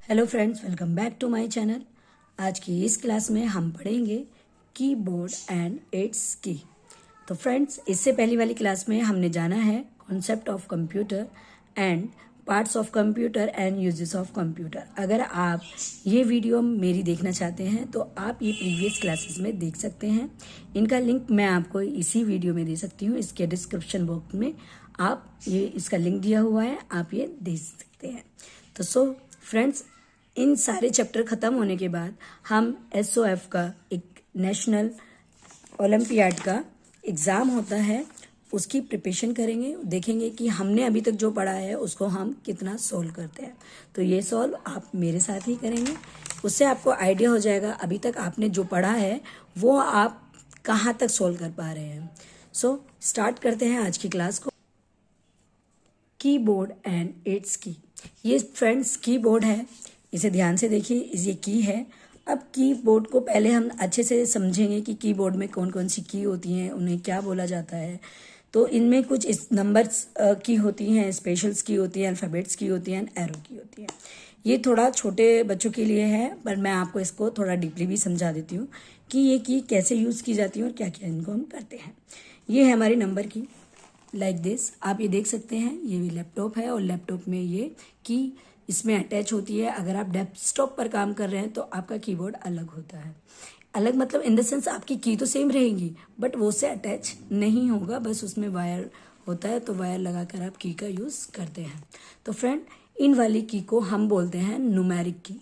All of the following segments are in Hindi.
Hello friends, welcome back to my channel. आज की इस क्लास में हम पढ़ेंगे कीबोर्ड एंड इट्स की। तो फ्रेंड्स, इससे पहली वाली क्लास में हमने जाना है concept of computer and parts of computer and uses of computer. अगर आप ये वीडियो मेरी देखना चाहते हैं तो आप ये प्रीवियस क्लासेस में देख सकते हैं। इनका लिंक मैं आपको इसी वीडियो में दे सकती हूँ। इसके डिस्क्रिप्शन बॉक्स में आप ये इसका लिंक दिया हुआ है, आप ये देख सकते हैं। तो फ्रेंड्स, इन सारे चैप्टर ख़त्म होने के बाद हम SOF का एक नेशनल ओलंपियाड का एग्ज़ाम होता है, उसकी प्रिपरेशन करेंगे। देखेंगे कि हमने अभी तक जो पढ़ा है उसको हम कितना सोल्व करते हैं। तो ये सोल्व आप मेरे साथ ही करेंगे, उससे आपको आइडिया हो जाएगा अभी तक आपने जो पढ़ा है वो आप कहाँ तक सोल्व कर पा रहे हैं। स्टार्ट करते हैं आज की क्लास को। कीबोर्ड एंड इट्स की। ये फ्रेंड्स कीबोर्ड है, इसे ध्यान से देखिए, ये की है। अब कीबोर्ड को पहले हम अच्छे से समझेंगे कि कीबोर्ड में कौन कौन सी की होती हैं, उन्हें क्या बोला जाता है। तो इनमें कुछ इस नंबर्स की होती हैं, स्पेशल्स की होती हैं, अल्फ़ाबेट्स की होती हैं, एरो की होती हैं। ये थोड़ा छोटे बच्चों के लिए है, पर मैं आपको इसको थोड़ा डीपली भी समझा देती हूँ कि ये की कैसे यूज़ की जाती है और क्या क्या इनको हम करते हैं। ये है हमारी नंबर की, लाइक दिस। आप ये देख सकते हैं, ये भी लैपटॉप है और लैपटॉप में ये की इसमें अटैच होती है। अगर आप डेस्कटॉप पर काम कर रहे हैं तो आपका कीबोर्ड अलग होता है। अलग मतलब इन द सेंस आपकी की तो सेम रहेगी, बट वो उससे अटैच नहीं होगा, बस उसमें वायर होता है, तो वायर लगाकर आप की का यूज़ करते हैं। तो फ्रेंड, इन वाली की को हम बोलते हैं न्यूमेरिक की।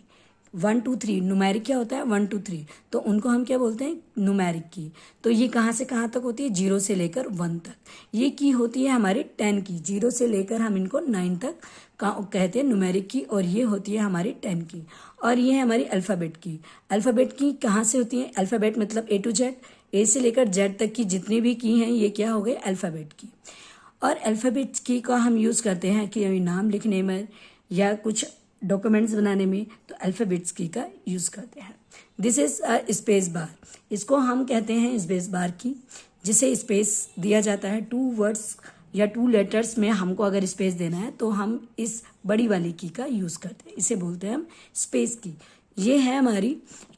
1 2 3 न्यूमेरिक क्या होता है, 1 2 3, तो उनको हम क्या बोलते हैं, न्यूमेरिक की। तो ये कहाँ से कहाँ तक होती है, 0 से लेकर 1 तक। ये की होती है हमारी 10 की, 0 से लेकर हम इनको 9 तक कहते हैं न्यूमेरिक की, और ये होती है हमारी 10 की। और ये है हमारी अल्फ़ाबेट की। अल्फ़ाबेट की कहाँ से होती है, अल्फ़ाबेट मतलब A to Z, A से लेकर Z तक की जितनी भी की हैं ये क्या हो गए, अल्फ़ाबेट की। और अल्फ़ाबेट की का हम यूज़ करते हैं कि नाम लिखने में या कुछ डॉक्यूमेंट्स बनाने में, तो अल्फ़ाबेट्स की का यूज़ करते हैं। दिस इज़ स्पेस बार, इसको हम कहते हैं स्पेस बार की, जिसे स्पेस दिया जाता है 2 वर्ड्स या 2 लेटर्स में। हमको अगर स्पेस देना है तो हम इस बड़ी वाली की का यूज़ करते हैं, इसे बोलते हैं हम स्पेस की। ये है हमारी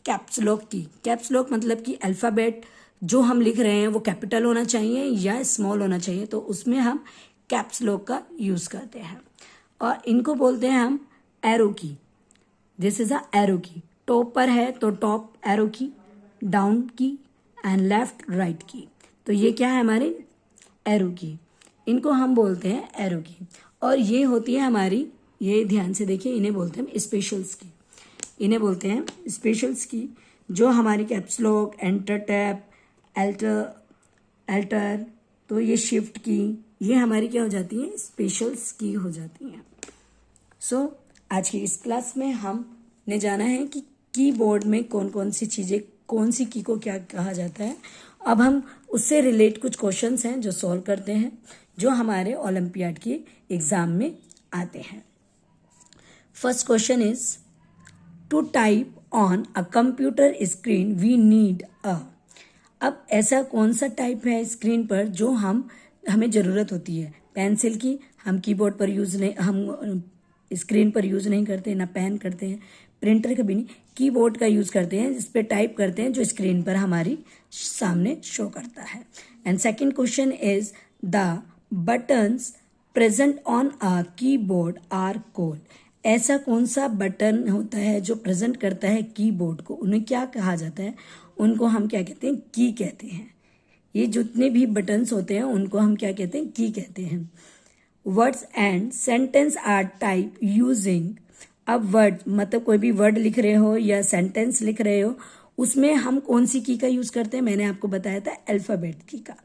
कैप्स लॉक की। कैप्स लॉक मतलब कि अल्फ़ाबेट जो हम लिख रहे हैं वो कैपिटल होना चाहिए या स्मॉल होना चाहिए, तो उसमें हम कैप्स लॉक का यूज़ करते हैं। और इनको बोलते हैं हम एरो की। दिस इज अ एरो की। टॉप पर है तो टॉप एरो की, डाउन की एंड लेफ्ट राइट की। तो ये क्या है, हमारे एरो की। इनको हम बोलते हैं एरो की। और ये होती है हमारी, ये ध्यान से देखिए, इन्हें बोलते हैं हम स्पेशल्स की। इन्हें बोलते हैं स्पेशल्स की, जो हमारी caps lock, enter tap, alter, तो ये शिफ्ट की, ये हमारी क्या हो जाती है, स्पेशल्स की हो जाती हैं। आज की इस क्लास में हमने जाना है कि कीबोर्ड में कौन कौन सी चीज़ें, कौन सी की को क्या कहा जाता है। अब हम उससे रिलेट कुछ क्वेश्चंस हैं जो सॉल्व करते हैं, जो हमारे ओलंपियाड के एग्जाम में आते हैं। First question is, to type on a computer screen we need a. अब ऐसा कौन सा टाइप है स्क्रीन पर जो हमें ज़रूरत होती है। पेंसिल की हम कीबोर्ड पर यूज़ नहीं, हम स्क्रीन पर यूज़ नहीं करते, ना पेन करते हैं, प्रिंटर कभी नहीं, कीबोर्ड का यूज़ करते हैं, जिस पे टाइप करते हैं, जो स्क्रीन पर हमारी सामने शो करता है। And second question is, the buttons present on a keyboard are called. ऐसा कौन सा बटन होता है जो प्रेजेंट करता है कीबोर्ड को, उन्हें क्या कहा जाता है, उनको हम क्या कहते हैं, की कहते हैं। ये जितने भी बटन्स होते हैं उनको हम क्या कहते हैं, की कहते हैं। Words and sentence are type using. अब वर्ड मतलब कोई भी वर्ड लिख रहे हो या सेंटेंस लिख रहे हो, उसमें हम कौन सी की का यूज करते हैं, मैंने आपको बताया था अल्फाबेट की का।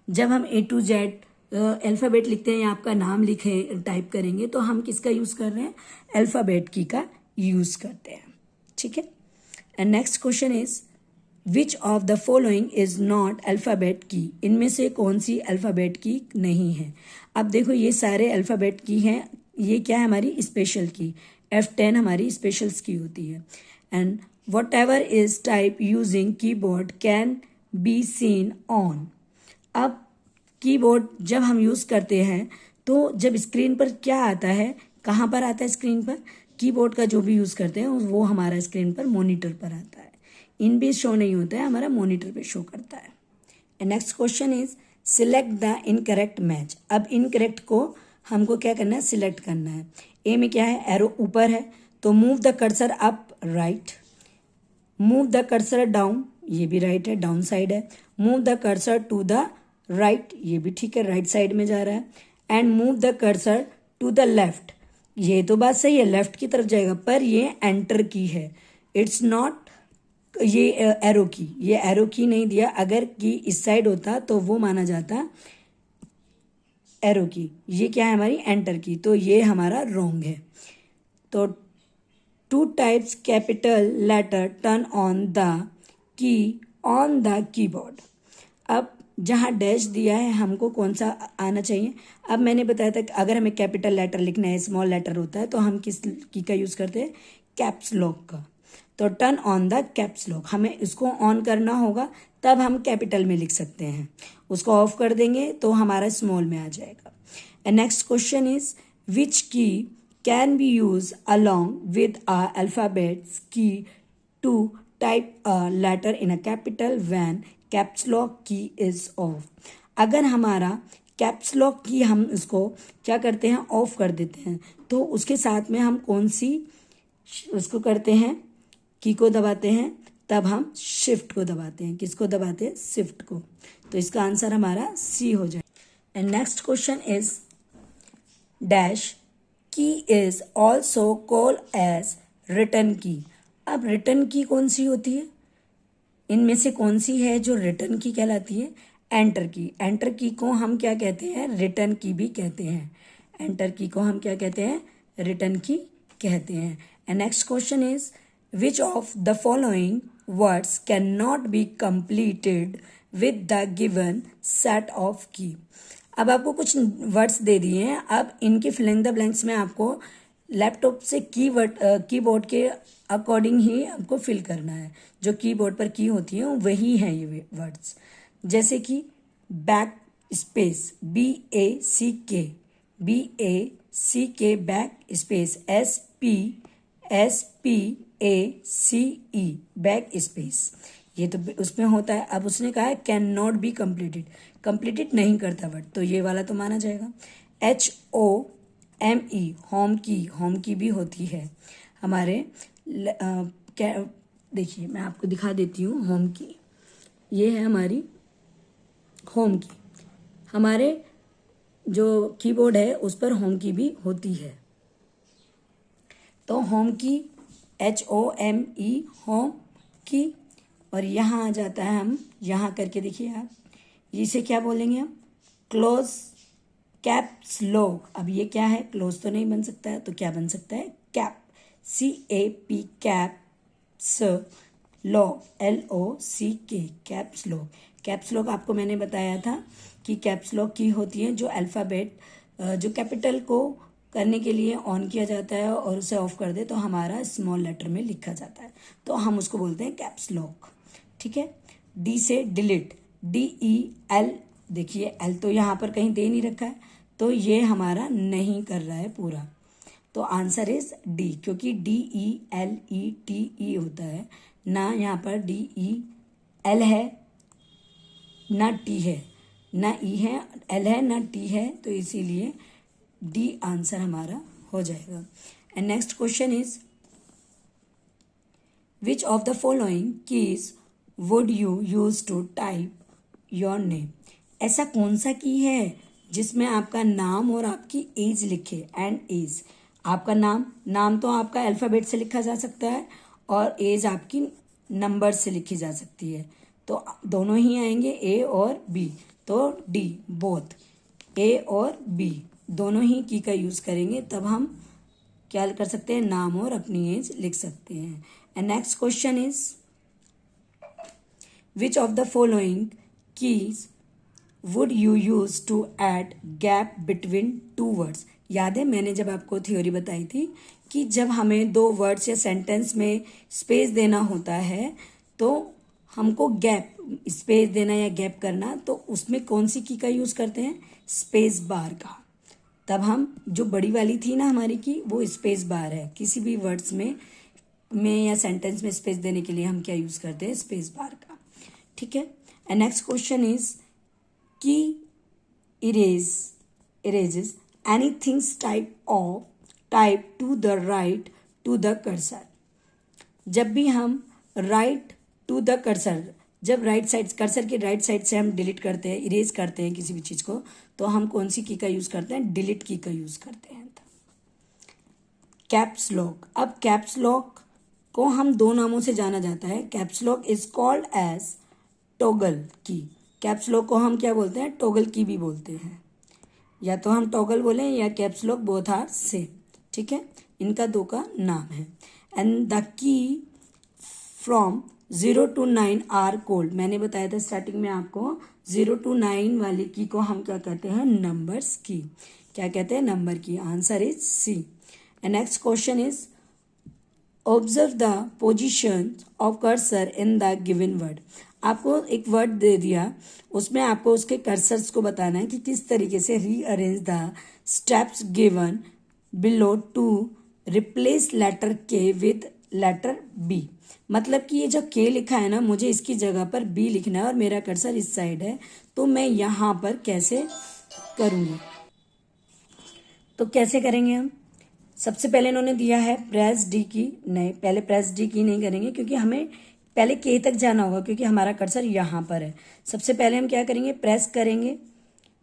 जब हम A to Z अल्फाबेट लिखते हैं या आपका नाम लिखे टाइप करेंगे तो हम किसका यूज कर रहे हैं, अल्फाबेट की का यूज करते हैं। ठीक है। And next question is, which of the following is not alphabet की। इनमें से कौन सी अल्फ़ाबेट की नहीं है। अब देखो ये सारे अल्फ़ाबेट की हैं, ये क्या है, हमारी स्पेशल की। F10 हमारी स्पेशल्स की होती है। And what ever is type using keyboard can be seen on. अब कीबोर्ड जब हम यूज़ करते हैं तो जब स्क्रीन पर क्या आता है, कहाँ पर आता है स्क्रीन पर, कीबोर्ड का जो भी यूज़ करते हैं वो हमारा स्क्रीन पर मॉनिटर पर आता है, इन भी शो नहीं होता है, हमारा मॉनिटर पे शो करता है। And next question is select the incorrect match. अब इनकरेक्ट को हमको क्या करना है, सिलेक्ट करना है। ए में क्या है, एरो ऊपर है तो move the cursor up right, move the cursor down, ये भी राइट है, डाउन साइड है। Move the cursor to the right, ये भी ठीक है, राइट साइड में जा रहा है। And move the cursor to the left, ये तो बात सही है, लेफ्ट की तरफ जाएगा, पर ये एंटर की है, इट्स नॉट ये एरो की, ये एरो की नहीं दिया। अगर की इस साइड होता तो वो माना जाता एरो की, ये क्या है हमारी एंटर की, तो ये हमारा रॉन्ग है। तो to types capital letter turn on the key on the keyboard. अब जहाँ डैश दिया है हमको कौन सा आना चाहिए। अब मैंने बताया था कि अगर हमें कैपिटल लेटर लिखना है, स्मॉल लेटर होता है, तो हम किस की का यूज़ करते हैं, कैप्स लॉक का। तो turn on the caps lock, हमें इसको ऑन करना होगा तब हम कैपिटल में लिख सकते हैं, उसको ऑफ कर देंगे तो हमारा स्मॉल में आ जाएगा। And next question is which key can be use along with a alphabets key to type a letter in a capital when caps lock key is off. अगर हमारा कैप्स लॉक की हम इसको क्या करते हैं, ऑफ कर देते हैं, तो उसके साथ में हम कौन सी उसको करते हैं, की को दबाते हैं, तब हम शिफ्ट को दबाते हैं। किसको दबाते हैं, शिफ्ट को। तो इसका आंसर हमारा सी हो जाए। And next question is dash key is also called as return key. अब रिटर्न की कौन सी होती है, इनमें से कौन सी है जो रिटर्न की कहलाती है, एंटर की। एंटर की को हम क्या कहते हैं, रिटर्न की भी कहते हैं। एंटर की को हम क्या कहते हैं, रिटर्न की कहते हैं। And next question is which of the following words can not be completed with the given set of की। अब आपको कुछ वर्ड्स दे दिए हैं, अब इनके फिल इन द ब्लैंक्स में आपको लैपटॉप से कीबोर्ड के अकॉर्डिंग ही आपको फिल करना है। जो कीबोर्ड पर की होती है वही है ये वर्ड्स, जैसे कि back space BACK, BACK back space SPACE back space, ये तो उसमें होता है। अब उसने कहा है can not be completed, completed नहीं करता वर्ड, तो ये वाला तो माना जाएगा। HOME होम की भी होती है हमारे क्या, देखिए मैं आपको दिखा देती हूँ होम की, ये है हमारी होम की। हमारे जो कीबोर्ड है उस पर होम की भी होती है, तो होम की HOME होम की। और यहाँ आ जाता है, हम यहाँ करके देखिए आप, इसे क्या बोलेंगे हम, क्लोज कैप्स लॉक। अब ये क्या है, क्लोज तो नहीं बन सकता है, तो क्या बन सकता है, cap CAP caps lock LOCK caps lock. Caps lock आपको मैंने बताया था कि कैप्स लॉक की होती है जो अल्फ़ाबेट जो कैपिटल को करने के लिए ऑन किया जाता है और उसे ऑफ कर दे तो हमारा स्मॉल लेटर में लिखा जाता है, तो हम उसको बोलते हैं कैप्स लॉक। ठीक है। डी से डिलीट, DEL, देखिए एल तो यहाँ पर कहीं दे नहीं रखा है, तो ये हमारा नहीं कर रहा है पूरा, तो आंसर इज डी, क्योंकि DELETE होता है ना, यहाँ पर DEL है ना T है ना E है, L है ना T है, तो इसीलिए डी आंसर हमारा हो जाएगा। And next question is which of the following keys would you use to type your name. ऐसा कौन सा की है जिसमें आपका नाम और आपकी एज लिखे, एंड एज। आपका नाम तो आपका अल्फ़ाबेट से लिखा जा सकता है और एज आपकी नंबर से लिखी जा सकती है, तो दोनों ही आएंगे A और B, तो D बोथ, A और B दोनों ही की का यूज़ करेंगे, तब हम क्या कर सकते हैं, नाम और अपनी एज लिख सकते हैं। And next question is which of the following keys would you use to add gap between two words. याद है मैंने जब आपको थ्योरी बताई थी कि जब हमें दो वर्ड्स या सेंटेंस में स्पेस देना होता है तो हमको गैप स्पेस देना या गैप करना, तो उसमें कौन सी की का यूज़ करते हैं, स्पेस बार का। तब हम जो बड़ी वाली थी ना हमारी की, वो स्पेस बार है। किसी भी वर्ड्स में या सेंटेंस में स्पेस देने के लिए हम क्या यूज करते हैं, स्पेस बार का। ठीक है। एंड नेक्स्ट क्वेश्चन इज की erases anything type to the right to the cursor। जब भी हम राइट टू द कर्सर, जब राइट साइड कर्सर के राइट साइड से हम डिलीट करते हैं, इरेज करते हैं किसी भी चीज को, तो हम कौन सी की का यूज करते हैं, डिलीट की का यूज करते हैं। Caps lock. अब कैप्स लॉक को हम दो नामों से जाना जाता है। Caps lock is called as toggle key. Caps lock को हम क्या बोलते हैं, टॉगल की भी बोलते हैं। या तो हम टॉगल बोलें या caps lock, both are same. ठीक है, इनका दो का नाम है। And the key from 0 to 9 are called. मैंने बताया था स्टार्टिंग में आपको, 0 to 9 वाली की को हम क्या कहते हैं, नंबर्स की। क्या कहते हैं, number key. Answer is C. And next question is observe the position of cursor in the given word. आपको एक वर्ड दे दिया, उसमें आपको उसके कर्सर्स को बताना है कि किस तरीके से rearrange the steps given below to replace letter K with letter B. मतलब कि ये जो के लिखा है ना, मुझे इसकी जगह पर बी लिखना है और मेरा कर्सर इस साइड है, तो मैं यहां पर कैसे करूंगी। तो कैसे करेंगे हम, सबसे पहले इन्होंने दिया है प्रेस डी की। नहीं, पहले प्रेस डी की नहीं करेंगे क्योंकि हमें पहले के तक जाना होगा, क्योंकि हमारा कर्सर यहाँ पर है। सबसे पहले हम क्या करेंगे, प्रेस करेंगे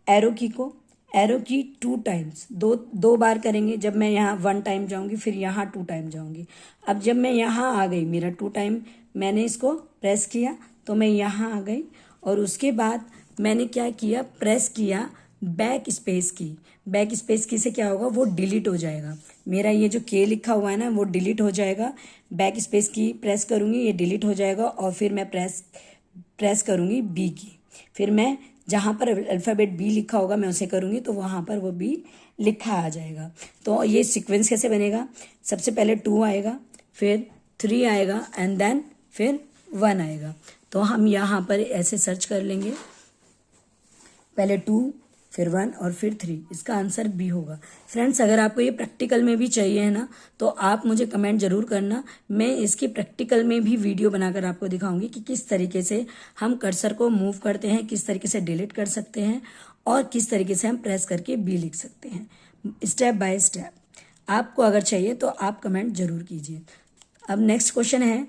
एरो की को, एरो की 2 टाइम्स, दो बार करेंगे। जब मैं यहाँ 1 टाइम जाऊंगी, फिर यहाँ 2 टाइम जाऊंगी। अब जब मैं यहाँ आ गई, मेरा 2 टाइम मैंने इसको प्रेस किया, तो मैं यहाँ आ गई। और उसके बाद मैंने क्या किया, प्रेस किया बैक स्पेस की। बैक स्पेस की से क्या होगा, वो डिलीट हो जाएगा। मेरा ये जो के लिखा हुआ है ना, वो डिलीट हो जाएगा। बैक स्पेस की प्रेस करूंगी, ये डिलीट हो जाएगा। और फिर मैं प्रेस करूंगी बी की। फिर मैं जहां पर अल्फाबेट बी लिखा होगा मैं उसे करूंगी, तो वहां पर वो बी लिखा आ जाएगा। तो ये सीक्वेंस कैसे बनेगा, सबसे पहले 2 आएगा, फिर 3 आएगा, एंड देन फिर 1 आएगा। तो हम यहाँ पर ऐसे सर्च कर लेंगे, पहले 2 फिर 1 और फिर 3। इसका आंसर बी होगा। फ्रेंड्स, अगर आपको ये प्रैक्टिकल में भी चाहिए है ना, तो आप मुझे कमेंट जरूर करना। मैं इसकी प्रैक्टिकल में भी वीडियो बनाकर आपको दिखाऊंगी कि किस तरीके से हम कर्सर को मूव करते हैं, किस तरीके से डिलीट कर सकते हैं, और किस तरीके से हम प्रेस करके बी लिख सकते हैं, स्टेप बाय स्टेप। आपको अगर चाहिए तो आप कमेंट जरूर कीजिए। अब नेक्स्ट क्वेश्चन है,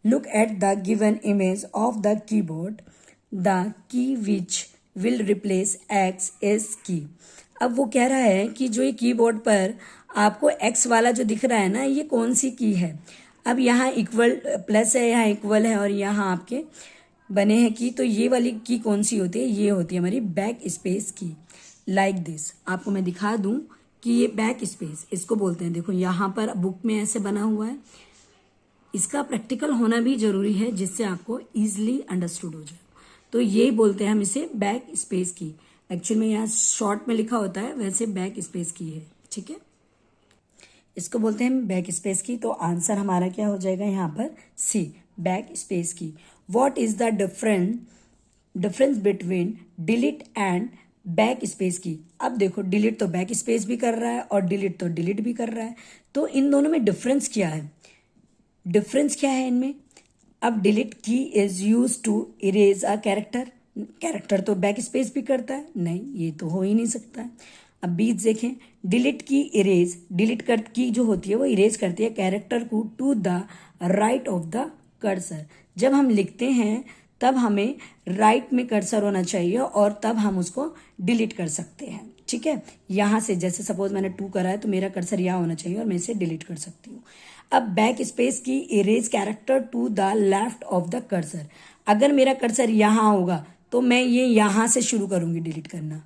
look at the given image of the keyboard, the key which will replace x is की। अब वो कह रहा है कि जो ये कीबोर्ड पर आपको एक्स वाला जो दिख रहा है ना, ये कौन सी की है। अब यहाँ इक्वल प्लस है, यहाँ इक्वल है, और यहाँ आपके बने हैं की। तो ये वाली की कौन सी होती है, ये होती है हमारी बैक स्पेस की। लाइक दिस, आपको मैं दिखा दूं कि ये बैक स्पेस इसको बोलते हैं। देखो यहाँ पर बुक में ऐसे बना हुआ है। इसका प्रैक्टिकल होना भी जरूरी है, जिससे आपको इजिली अंडरस्टूड हो जाए। तो ये बोलते हैं हम इसे बैक स्पेस की। एक्चुअल में यहाँ शॉर्ट में लिखा होता है, वैसे बैक स्पेस की है। ठीक है, इसको बोलते हैं बैक स्पेस की। तो आंसर हमारा क्या हो जाएगा यहाँ पर, सी, बैक स्पेस की। What is the difference between delete and back space की। अब देखो, डिलीट तो बैक स्पेस भी कर रहा है और डिलीट तो डिलीट भी कर रहा है। तो इन दोनों में डिफरेंस क्या है, डिफरेंस क्या है इनमें। अब delete key is use to erase a character. Character तो बैक स्पेस भी करता है, नहीं, ये तो हो ही नहीं सकता है। अब बीच देखें, डिलीट की इरेज, डिलीट कर की जो होती है वो इरेज करती है कैरेक्टर को to the right of the cursor. जब हम लिखते हैं तब हमें राइट में कर्सर होना चाहिए, और तब हम उसको डिलीट कर सकते हैं। ठीक है, यहां से जैसे सपोज मैंने 2 करा है, तो मेरा कर्सर यहाँ होना चाहिए और मैं इसे डिलीट कर सकती हूँ। अब back space key erase character to the left of the cursor. अगर मेरा कर्सर यहाँ होगा तो मैं ये यहाँ से शुरू करूंगी डिलीट करना।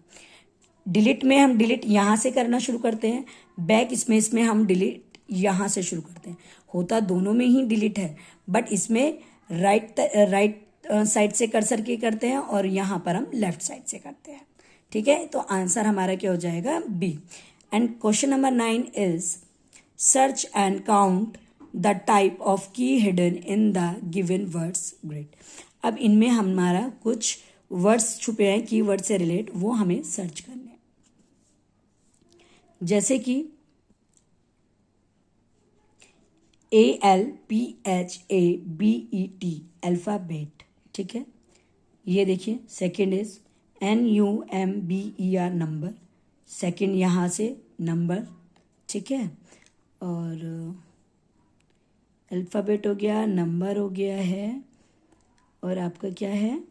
डिलीट में हम डिलीट यहाँ से करना शुरू करते हैं, बैक स्पेस में हम डिलीट यहाँ से शुरू करते हैं। होता दोनों में ही डिलीट है, बट इसमें राइट साइड से कर्सर की करते हैं और यहाँ पर हम लेफ्ट साइड से करते हैं। ठीक है, तो आंसर हमारा क्या हो जाएगा, B. And question number 9 is search and count the type of key hidden in the given words grid. अब इनमें हमारा कुछ वर्ड्स छुपे हैं की वर्ड से रिलेट, वो हमें सर्च करने हैं। जैसे कि ALPHABET अल्फ़ाबेट, ठीक है। ये देखिए second is NUMBER number, second यहाँ से नंबर, ठीक है। और अल्फ़ाबेट हो गया, नंबर हो गया है, और आपका क्या है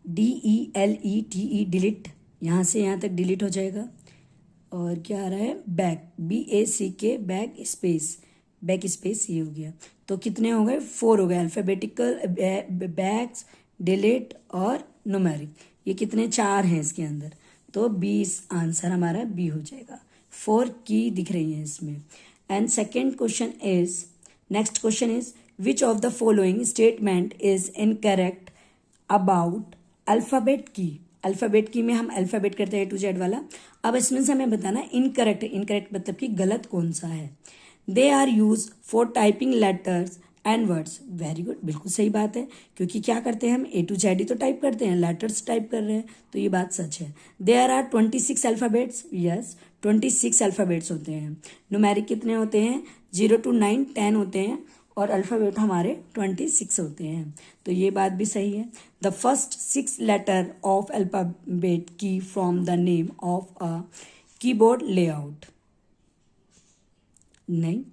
DELETE डिलीट, यहाँ से यहाँ तक डिलीट हो जाएगा। और क्या आ रहा है बैक, BACK बैक स्पेस ये हो गया। तो कितने हो गए 4 हो गए, अल्फ़ाबेटिकल, बैक्स, डिलीट और न्यूमेरिक, ये कितने 4 हैं इसके अंदर। तो 20 आंसर हमारा बी हो जाएगा। 4 की दिख रही है इसमें। And second question is, next question is which of the following statement is incorrect about alphabet की। अल्फ़ाबेट की में हम अल्फ़ाबेट करते हैं A to Z वाला। अब इसमें से हमें बताना इनकरेक्ट, इनकरेक्ट मतलब कि गलत कौन सा है। They are use for typing letters and words, very good, बिल्कुल सही बात है, क्योंकि क्या करते हैं हम A to Z ही तो टाइप करते हैं, लेटर्स टाइप कर रहे हैं, तो ये बात सच है। There are 26 alphabets, yes 26 alphabets होते हैं। न्यूमेरिक कितने होते हैं 0 to 9 10 होते हैं, और अल्फ़ाबेट हमारे 26 होते हैं, तो ये बात भी सही है। The first 6 letter of alphabet key from the name of a keyboard layout, नहीं,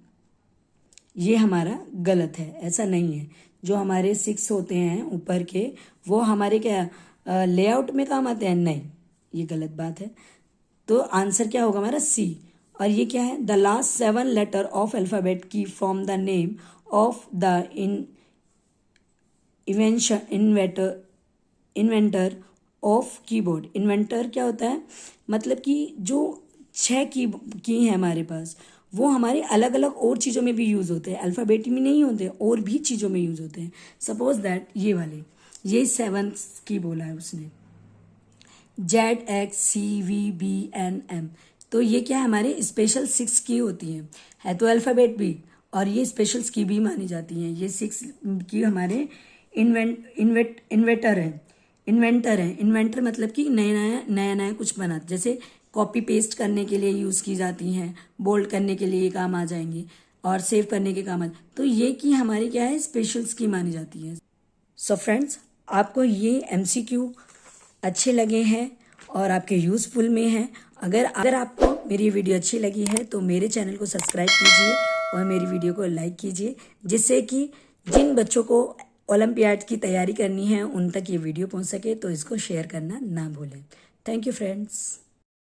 ये हमारा गलत है, ऐसा नहीं है। जो हमारे 6 होते हैं ऊपर के, वो हमारे क्या लेआउट में काम आते हैं, नहीं, ये गलत बात है। तो आंसर क्या होगा हमारा सी। और ये क्या है, the last 7 letter of alphabet key from the name of the inventor of keyboard. Inventor क्या होता है, मतलब कि जो 6 की हैं हमारे पास, वो हमारे अलग अलग और चीज़ों में भी यूज़ होते हैं, अल्फ़ाबेट में नहीं होते, और भी चीज़ों में यूज़ होते हैं। सपोज दैट ये वाले, ये 7 की बोला है उसने, ZXCVBNM, तो ये क्या है हमारे स्पेशल 6 की होती हैं, है तो अल्फ़ाबेट भी, और ये स्पेशल्स की भी मानी जाती हैं। ये 6 की हमारे इन्वेंटर है, इन्वेंटर मतलब कि नया कुछ बना, जैसे कॉपी पेस्ट करने के लिए यूज़ की जाती हैं, बोल्ड करने के लिए काम आ जाएंगी, और सेव करने के काम आ, तो ये की हमारी क्या है स्पेशल्स की मानी जाती है। सो फ्रेंड्स, आपको ये MCQ अच्छे लगे हैं और आपके यूज़फुल में हैं। अगर आपको मेरी वीडियो अच्छी लगी है तो मेरे चैनल को सब्सक्राइब कीजिए और मेरी वीडियो को लाइक कीजिए, जिससे कि जिन बच्चों को ओलंपियाड की तैयारी करनी है उन तक ये वीडियो पहुंच सके, तो इसको शेयर करना ना भूलें। Thank you friends.